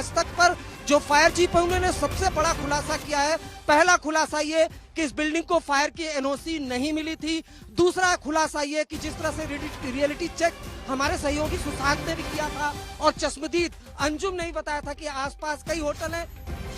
आज तक पर जो फायर चीफ है उन्होंने सबसे बड़ा खुलासा किया है। पहला खुलासा ये कि इस बिल्डिंग को फायर की एनओसी नहीं मिली थी। दूसरा खुलासा ये कि जिस तरह से रियलिटी चेक हमारे सहयोगी सुशांत ने भी किया था और चश्मदीद अंजुम ने ही बताया था कि आसपास कई होटल हैं,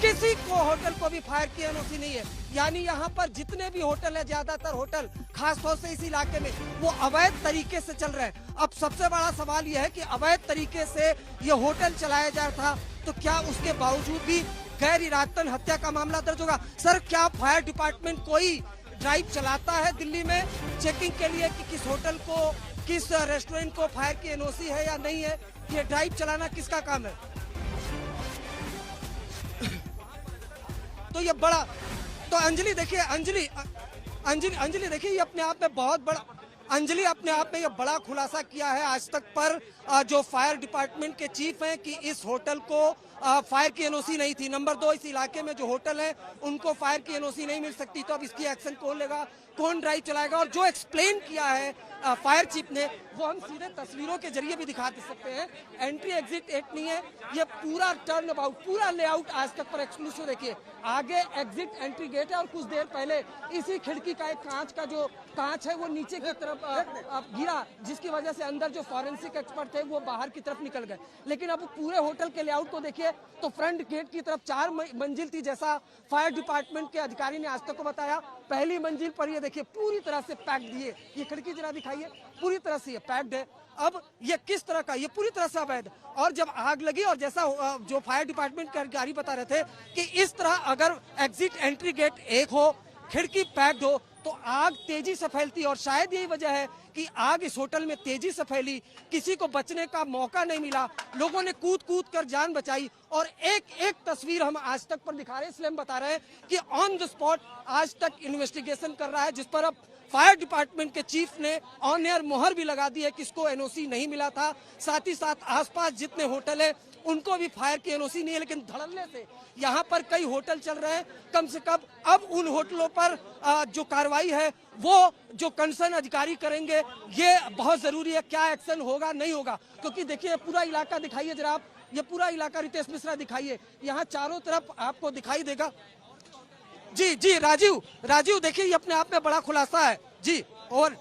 किसी को होटल को भी फायर की एनओसी नहीं है। यानी यहाँ पर जितने भी होटल है, ज्यादातर होटल खासतौर से इस इलाके में वो अवैध तरीके से चल रहे हैं। अब सबसे बड़ा सवाल यह है कि अवैध तरीके से ये होटल चलाया जा रहा था तो क्या उसके बावजूद भी गैर इरादतन हत्या का मामला दर्ज होगा? सर, क्या फायर डिपार्टमेंट कोई ड्राइव चलाता है दिल्ली में चेकिंग के लिए कि किस होटल को, किस रेस्टोरेंट को फायर की एनओसी है या नहीं है? ये ड्राइव चलाना किसका काम है? तो ये बड़ा, तो अंजलि देखिए, अंजलि देखिए, ये अपने आप में बहुत बड़ा, अंजलि अपने आप में ये बड़ा खुलासा किया है आज तक पर जो फायर डिपार्टमेंट के चीफ हैं कि इस होटल को फायर की एनओसी नहीं थी। नंबर 2, इस इलाके में जो होटल है उनको फायर की एनओसी नहीं मिल सकती। तो अब इसकी एक्शन कौन लेगा, कौन ड्राइव चलाएगा? और जो एक्सप्लेन किया है फायर चीफ ने वो हम सीधे तस्वीरों के जरिए भी दिखा दे सकते हैं। एंट्री एग्जिट 8 नहीं है, ये पूरा टर्न अबाउट, पूरा लेआउट आज तक पर एक्सक्लूसिव देखिए। आगे एग्जिट एंट्री गेट है और कुछ देर पहले इसी खिड़की का एक कांच का जो कांच है वो नीचे की तरफ गिरा, जिसकी वजह से अंदर जो फॉरेंसिक एक्सपर्ट थे वो बाहर की तरफ निकल गए। लेकिन अब पूरे होटल के लेआउट को देखिए तो फ्रंट गेट की तरफ 4 मंजिल थी, जैसा फायर डिपार्टमेंट के अधिकारी ने आज तक को बताया। पहली मंजिल पर ये देखिए पूरी तरह से पैक्ड, ये खिड़की जरा दिखाइए, पूरी तरह से ये पैक्ड है। अब ये किस तरह का, ये पूरी तरह से अवैध। और जब आग लगी और जैसा जो फायर डिपार्टमेंट के अधिकारी बता रहे थे कि इस तरह अगर एग्जिट एंट्री गेट 1 हो, खिड़की पैक्ड हो तो आग तेजी से फैलती। और शायद यही वजह है कि आग इस होटल में तेजी से फैली, किसी को बचने का मौका नहीं मिला, लोगों ने कूद कूद कर जान बचाई। और एक एक तस्वीर हम आज तक पर दिखा रहे हैं, इसलिए हम बता रहे हैं कि ऑन द स्पॉट आज तक इन्वेस्टिगेशन कर रहा है, जिस पर अब फायर डिपार्टमेंट के चीफ ने ऑन एयर मोहर भी लगा दी है कि इसको एनओसी नहीं मिला था। साथ ही साथ आसपास जितने होटल है उनको भी फायर की एनओसी नहीं है। लेकिन धड़ल्ले से यहाँ पर कई होटल चल रहे हैं, कम से कम अब उन होटलों पर जो कार्रवाई है वो जो कंसर्न अधिकारी करेंगे, ये बहुत जरूरी है। क्या एक्शन होगा, नहीं होगा, क्योंकि देखिए पूरा इलाका दिखाइए जरा आप, ये पूरा इलाका, रितेश मिश्रा दिखाइए, यहाँ चारों तरफ आपको दिखाई देगा। जी राजीव देखिए, ये अपने आप में बड़ा खुलासा है जी। और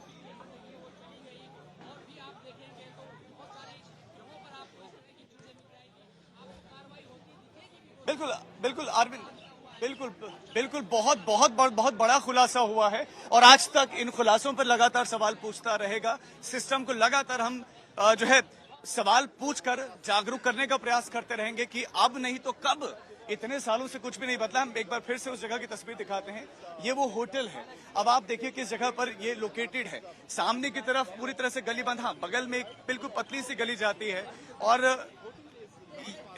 बिल्कुल अरविंद, बिल्कुल बहुत बड़ा खुलासा हुआ है और आज तक इन खुलासों पर लगातार सवाल पूछता रहेगा। सिस्टम को लगातार हम जो है सवाल पूछकर जागरूक करने का प्रयास करते रहेंगे कि अब नहीं तो कब। इतने सालों से कुछ भी नहीं बदला। हम एक बार फिर से उस जगह की तस्वीर दिखाते हैं। ये वो होटल है। अब आप देखिए किस जगह पर ये लोकेटेड है। सामने की तरफ पूरी तरह से गली बंद, हाँ बगल में एक बिल्कुल पतली सी गली जाती है और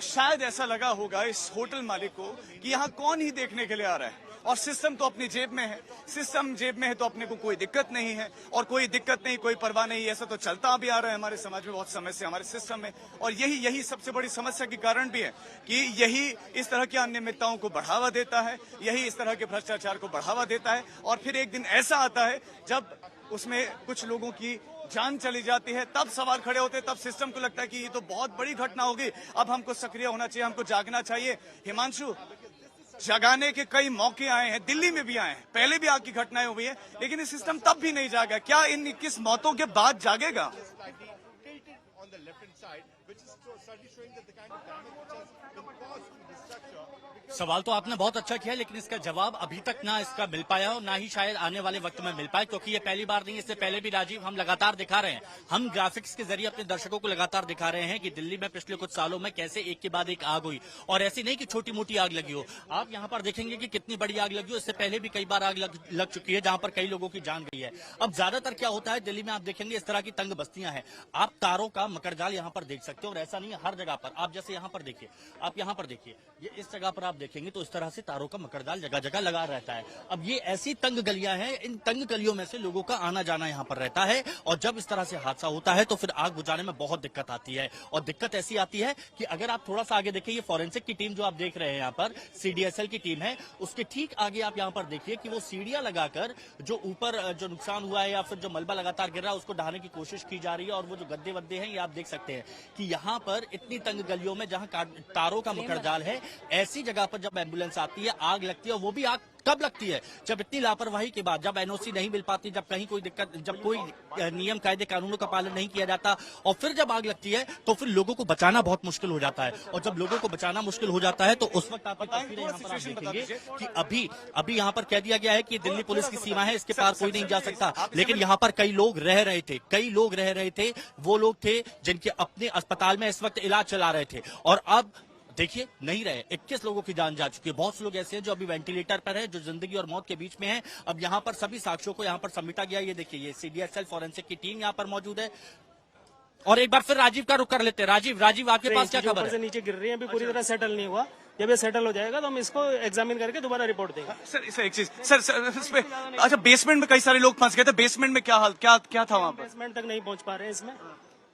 शायद ऐसा लगा होगा इस होटल मालिक को कि यहाँ कौन ही देखने के लिए आ रहा है और सिस्टम तो अपनी जेब में है। सिस्टम जेब में है तो अपने को कोई दिक्कत नहीं है और कोई दिक्कत नहीं, कोई परवाह नहीं। ऐसा तो चलता भी आ रहा है हमारे समाज में बहुत समय से, हमारे सिस्टम में। और यही सबसे बड़ी समस्या के कारण भी है कि यही इस तरह की अनियमितताओं को बढ़ावा देता है, यही इस तरह के भ्रष्टाचार को बढ़ावा देता है। और फिर एक दिन ऐसा आता है जब उसमें कुछ लोगों की जान चली जाती है, तब सवाल खड़े होते हैं, तब सिस्टम को लगता है कि ये तो बहुत बड़ी घटना होगी, अब हमको सक्रिय होना चाहिए, हमको जागना चाहिए। हिमांशु, जगाने के कई मौके आए हैं, दिल्ली में भी आए हैं, पहले भी आग की घटनाएं हुई है, लेकिन ये सिस्टम तब भी नहीं जागा। क्या इन 21 मौतों के बाद जागेगा? सवाल तो आपने बहुत अच्छा किया, लेकिन इसका जवाब अभी तक ना इसका मिल पाया और ना ही शायद आने वाले वक्त में मिल पाए, क्योंकि ये पहली बार नहीं, इससे पहले भी राजीव हम लगातार दिखा रहे हैं, हम ग्राफिक्स के जरिए अपने दर्शकों को लगातार दिखा रहे हैं कि दिल्ली में पिछले कुछ सालों में कैसे एक के बाद एक आग हुई। और ऐसी नहीं कि छोटी मोटी आग लगी हो, आप यहाँ पर देखेंगे कि कितनी बड़ी आग लगी हो। इससे पहले भी कई बार आग लग चुकी है जहां पर कई लोगों की जान गई है। अब ज्यादातर क्या होता है दिल्ली में, आप देखेंगे इस तरह की तंग बस्तियां हैं, आप तारों का मकरजाल यहाँ पर देख सकते हो। और ऐसा नहीं है हर जगह पर, आप जैसे यहाँ पर देखिए, आप यहाँ पर देखिए, ये इस जगह पर आप देखेंगे तो इस तरह से तारों का मकड़जाल जगह जगह लगा रहता है। अब ये ऐसी तंग गलियां हैं, इन तंग गलियों में से लोगों का आना जाना यहाँ पर रहता है, और जब इस तरह से हादसा होता है तो फिर आग बुझाने में बहुत दिक्कत आती है। और दिक्कत ऐसी आती है कि अगर आप थोड़ा सा आगे देखिए, ये फॉरेंसिक की टीम जो आप देख रहे हैं यहाँ पर, CDSL की टीम है, उसके ठीक आगे आप यहाँ पर देखिए कि वो सीढ़ियां लगाकर जो ऊपर जो नुकसान हुआ है या फिर जो मलबा लगातार गिर रहा है उसको ढहाने की कोशिश की जा रही है। और वो जो गद्दे वद्दे हैं ये आप देख सकते हैं कि यहाँ पर इतनी तंग गलियों में जहाँ तारों का मकड़जाल है, ऐसी जगह पर जब एम्बुलेंस आती है, आग लगती है, वो भी आग कब लगती है? जब इतनी लापरवाही के बाद, जब NOC नहीं मिल पाती, जब कहीं कोई दिक्कत, जब कोई नियम कायदे कानूनों का पालन नहीं किया जाता, और फिर जब आग लगती है तो फिर लोगों को बचाना बहुत मुश्किल हो जाता है। और जब लोगों को बचाना मुश्किल हो जाता है तो उस वक्त आपकी तस्वीरें यहाँ पर आप देखेंगे कि अभी यहाँ पर कह दिया गया है कि दिल्ली पुलिस की सीमा है, इसके पार कोई नहीं जा सकता, लेकिन यहाँ पर कई लोग रह रहे थे, वो लोग थे जिनके अपने अस्पताल में इस वक्त इलाज चला रहे थे, और अब देखिए नहीं रहे। 21 लोगों की जान जा चुकी है। बहुत से लोग ऐसे हैं जो अभी वेंटिलेटर पर है, जो जिंदगी और मौत के बीच में है। अब यहाँ पर सभी साक्ष्यों को यहाँ पर समेटा गया। ये देखिए, ये CDSL फॉरेंसिक की टीम यहाँ पर मौजूद है। और एक बार फिर राजीव का रुख कर लेते हैं। राजीव आपके पास क्या खबर है? से नीचे गिर रही है, अभी पूरी तरह सेटल नहीं हुआ। जब ये सेटल हो जाएगा तो हम इसको एग्जामिन करके दोबारा रिपोर्ट देंगे। सर एक चीज, सर इस पे, अच्छा बेसमेंट में कई सारे लोग फंस गए थे, बेसमेंट में क्या हाल, क्या था वहाँ पर? बेसमेंट तक नहीं पहुँच पा रहे हैं, इसमें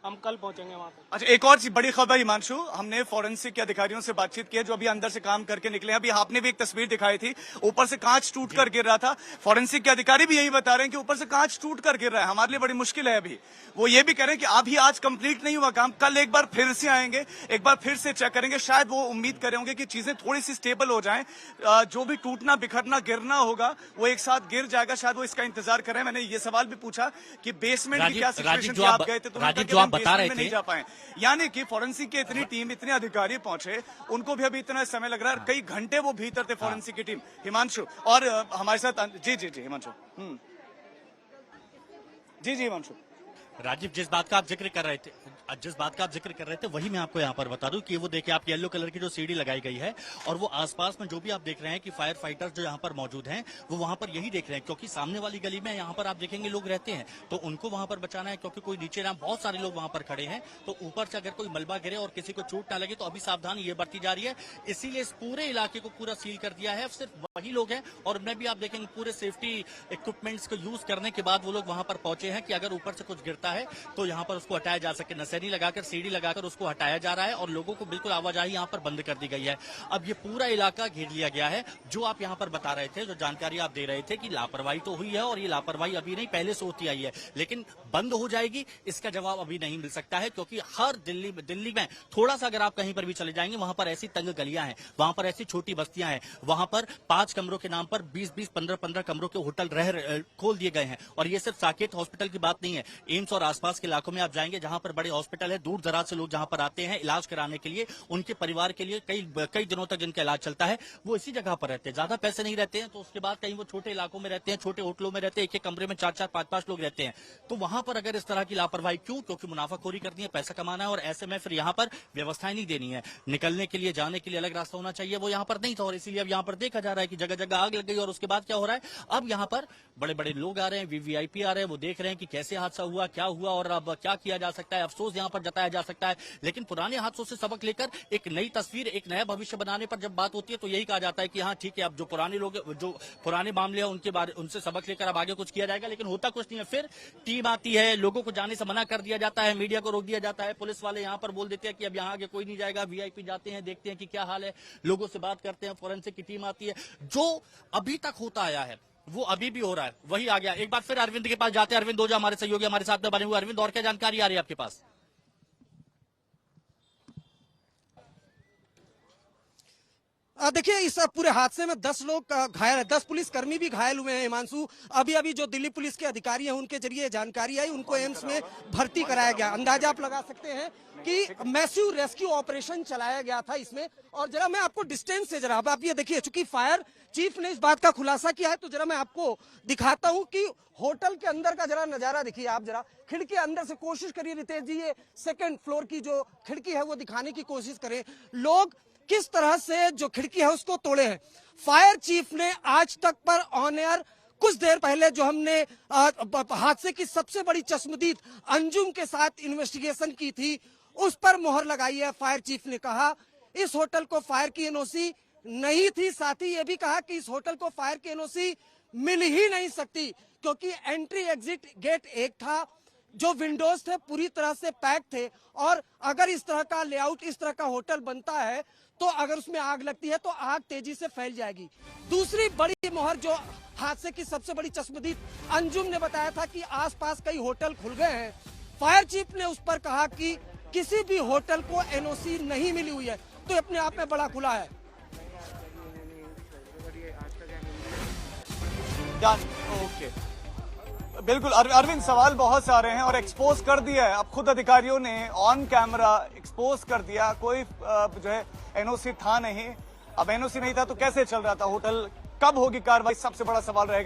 हम कल पहुंचेंगे वहाँ पे। अच्छा, एक और बड़ी खबर हिमांशु, हमने फॉरेंसिक के अधिकारियों से बातचीत की है जो अभी अंदर से काम करके निकले हैं। अभी आपने भी एक तस्वीर दिखाई थी, ऊपर से कांच टूट कर गिर रहा था। फॉरेंसिक के अधिकारी भी यही बता रहे हैं कि ऊपर से कांच टूट कर गिर रहा है, हमारे लिए बड़ी मुश्किल है अभी। वो ये भी कह रहे हैं कि अभी आज कंप्लीट नहीं हुआ काम, कल एक बार फिर से आएंगे, एक बार फिर से चेक करेंगे। शायद वो उम्मीद कर रहे होंगे कि चीजें थोड़ी सी स्टेबल हो जाएं, जो भी टूटना बिखरना गिरना होगा वो एक साथ गिर जाएगा। शायद वो इसका इंतजार कर रहे हैं। मैंने ये सवाल भी पूछा कि बेसमेंट की क्या सिचुएशन थी, आप गए थे तो राजीव जो आप बता रहे थे, यानी कि फॉरेंसिक की इतनी टीम, इतने अधिकारी पहुंचे, उनको भी अभी इतना समय लग रहा है। कई घंटे वो भीतर थे फॉरेंसिक की टीम। हिमांशु और हमारे साथ जी हिमांशु, जी हिमांशु। राजीव जिस बात का आप जिक्र कर रहे थे वही मैं आपको यहाँ पर बता दूं कि वो देखिए, आप येलो कलर की जो सीढ़ी लगाई गई है, और वो आसपास में जो भी आप देख रहे हैं कि फायर फाइटर्स जो यहाँ पर मौजूद हैं वो वहाँ पर यही देख रहे हैं, क्योंकि सामने वाली गली में यहाँ पर आप देखेंगे लोग रहते हैं, तो उनको वहाँ पर बचाना है, क्योंकि कोई नीचे ना, बहुत सारे लोग वहाँ पर खड़े हैं, तो ऊपर से अगर कोई मलबा गिरे और किसी को चोट ना लगे तो अभी सावधानी ये बरती जा रही है। इसीलिए इस पूरे इलाके को पूरा सील कर दिया है। सिर्फ वही लोग हैं, और उनमें भी आप देखेंगे पूरे सेफ्टी इक्विपमेंट्स को यूज करने के बाद वो लोग वहाँ पर पहुंचे हैं कि अगर ऊपर से कुछ गिरता है तो यहाँ पर उसको हटाया जा सके। नसेनी लगाकर, सीढ़ी लगाकर उसको हटाया जा रहा है, और लोगों को बिल्कुल आवाजाही यहाँ पर बंद कर दी गई है। अब ये पूरा इलाका घेर लिया गया है। जो आप यहाँ पर बता रहे थे, जो जानकारी आप दे रहे थे कि लापरवाही तो हुई है, और ये लापरवाही अभी नहीं, पहले से होती आई है, लेकिन बंद हो जाएगी, इसका जवाब अभी नहीं मिल सकता है। क्योंकि हर दिल्ली में थोड़ा सा अगर आप कहीं पर भी चले जाएंगे, वहां पर ऐसी तंग गलियां हैं, वहां पर ऐसी छोटी बस्तियां हैं, वहां पर 5 कमरों के नाम पर 20-20, 15-15 कमरों के होटल खोल दिए गए हैं। और ये सिर्फ साकेत हॉस्पिटल की बात नहीं है, एम्स और आसपास के इलाकों में आप जाएंगे जहां पर बड़े हॉस्पिटल है, दूर दराज से लोग जहां पर आते हैं इलाज कराने के लिए, उनके परिवार के लिए कई दिनों तक जिनका इलाज चलता है वो इसी जगह पर रहते हैं। ज्यादा पैसे नहीं रहते हैं तो उसके बाद कहीं वो छोटे इलाकों में रहते हैं, छोटे होटलों में रहते हैं, एक कमरे में 4-4, 5-5 लोग रहते हैं। तो वहां पर अगर इस तरह की लापरवाही क्यों? क्योंकि मुनाफाखोरी करनी है, पैसा कमाना है, और ऐसे में फिर यहाँ पर व्यवस्थाएं नहीं देनी है। निकलने के लिए, जाने के लिए अलग रास्ता होना चाहिए, वो यहाँ पर नहीं था, और इसीलिए अब यहाँ पर देखा जा रहा है कि जगह जगह आग लग गई। और उसके बाद क्या हो रहा है, अब यहाँ पर बड़े बड़े लोग आ रहे हैं, VVIP आ रहे हैं, वो देख रहे हैं कि कैसे हादसा हुआ, क्या हुआ, और अब क्या किया जा सकता है। अफसोस यहाँ पर जताया जा सकता है, लेकिन पुराने हादसों से सबक लेकर एक नई तस्वीर, एक नया भविष्य बनाने पर जब बात होती है तो यही कहा जाता है कि हाँ ठीक है, अब जो पुराने लोग, जो पुराने मामले हैं उनसे सबक लेकर अब आगे कुछ किया जाएगा। लेकिन होता कुछ नहीं है। फिर टीम आती है, लोगों को जाने से मना कर दिया जाता है, मीडिया को रोक दिया जाता है, पुलिस वाले यहाँ पर बोल देते हैं कि अब यहाँ आगे कोई नहीं जाएगा। VIP जाते हैं, देखते हैं कि क्या हाल है, लोगों से बात करते हैं, फोरेंसिक की टीम आती है। जो अभी तक होता आया है वो अभी भी हो रहा है, वही आ गया। एक बार फिर अरविंद के पास जाते हैं। अरविंद ओझा हमारे सहयोगी हमारे साथ में बने हुए। अरविंद, और क्या जानकारी आ रही है आपके पास? देखिए, इस पूरे हादसे में 10 लोग घायल है, 10 पुलिसकर्मी भी घायल हुए हैं हिमांशु। अभी जो दिल्ली पुलिस के अधिकारी हैं उनके जरिए जानकारी आई, उनको एम्स में भर्ती कराया गया। अंदाजा आप लगा सकते हैं कि मैसिव रेस्क्यू ऑपरेशन चलाया गया था इसमें। और जरा मैं आपको डिस्टेंस से, जरा आप ये देखिए, चूंकि फायर चीफ ने इस बात का खुलासा किया है तो जरा मैं आपको दिखाता हूं कि होटल के अंदर का जरा नजारा देखिए। आप जरा खिड़की अंदर से कोशिश करिए रितेश जी, ये 2nd फ्लोर की जो खिड़की है वो दिखाने की कोशिश करें। लोग किस तरह से जो खिड़की है उसको तोड़े हैं। फायर चीफ ने आज तक पर ऑन एयर कुछ देर पहले जो हमने हादसे की सबसे बड़ी चश्मदीद अंजुम के साथ इन्वेस्टिगेशन की थी उस पर मोहर लगाई है। फायर चीफ ने कहा इस होटल को फायर की NOC नहीं थी। साथ ही ये भी कहा कि इस होटल को फायर की एनओसी मिल ही नहीं सकती, क्योंकि एंट्री एग्जिट गेट एक था, जो विंडोज थे पूरी तरह से पैक थे, और अगर इस तरह का लेआउट, इस तरह का होटल बनता है तो अगर उसमें आग लगती है तो आग तेजी से फैल जाएगी। दूसरी बड़ी मोहर जो हादसे की सबसे बड़ी चश्मदीद, अंजुम ने बताया था कि आसपास कई होटल खुल गए हैं। फायर चीफ ने उस पर कहा कि किसी भी होटल को एनओसी नहीं मिली हुई है, तो अपने आप में बड़ा खुला है। ओके, बिल्कुल अरविंद, सवाल बहुत सारे हैं और एक्सपोज कर दिया है, अब खुद अधिकारियों ने ऑन कैमरा एक्सपोज कर दिया। कोई जो है एनओसी था नहीं, अब एनओसी नहीं था तो कैसे चल रहा था होटल, कब होगी कार्रवाई, सबसे बड़ा सवाल रहेगा।